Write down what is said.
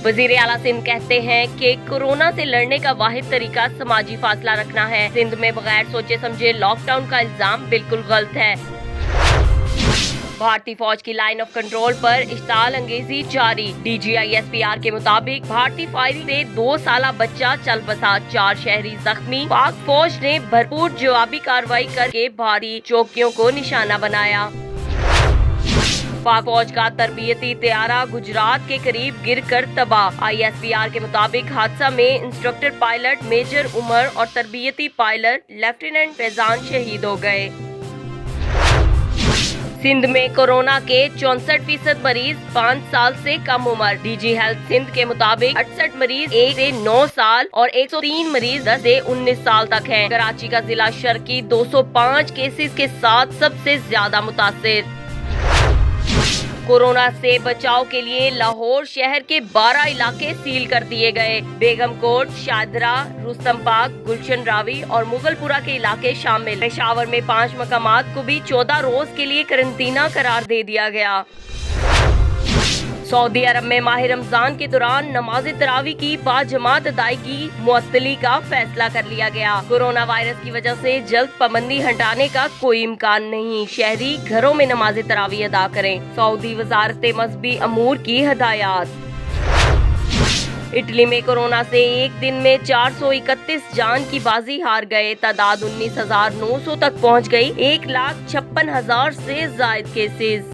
वजीर आला सिंध कहते हैं कि कोरोना से लड़ने का वाहिद तरीका समाजी फासला रखना है। सिंध में बगैर सोचे समझे लॉकडाउन का इल्जाम बिल्कुल गलत है। भारतीय फौज की लाइन ऑफ कंट्रोल पर इश्ताल अंगेजी जारी। DGISPR के मुताबिक भारतीय फायरिंग से 2 साला बच्चा चल बसा, 4 शहरी जख्मी। पाक फौज ने भरपूर जवाबी कार्रवाई करके भारतीय चौकियों को निशाना बनाया। पाक फौज का तरबियती तैयारा गुजरात के करीब गिरकर तबाह। ISPR के मुताबिक हादसा में इंस्ट्रक्टर पायलट मेजर उमर और तरबियती पायलट लेफ्टिनेंट फैजान शहीद हो गए। सिंध में कोरोना के 64% मरीज 5 साल से कम उम्र। DG हेल्थ सिंध के मुताबिक 68 मरीज 1 से 9 साल और 103 मरीज 10 से 19 साल तक हैं। कराची का जिला शर्की 205 केसेस के साथ सबसे ज्यादा मुतासिर। कोरोना से बचाव के लिए लाहौर शहर के 12 इलाके सील कर दिए गए। बेगमकोट, शादरा, रुस्तम पाक, गुलशन रावी और मुगलपुरा के इलाके शामिल। पेशावर में 5 मकामात को भी 14 रोज के लिए करंटीना करार दे दिया गया। सऊदी अरब में माह रमजान के दौरान नमाज तरावी की बाजमात अदायगी मुअत्तली का फैसला कर लिया गया। कोरोना वायरस की वजह से जल्द पाबंदी हटाने का कोई इम्कान नहीं। शहरी घरों में नमाज तरावी अदा करें। सऊदी वजारत मजहबी अमूर की हदायत। इटली में कोरोना से एक दिन में 431 जान की बाजी हार गए। तादाद 19,900 तक पहुंच गई। 1,56,000 से ज्यादा केसेस।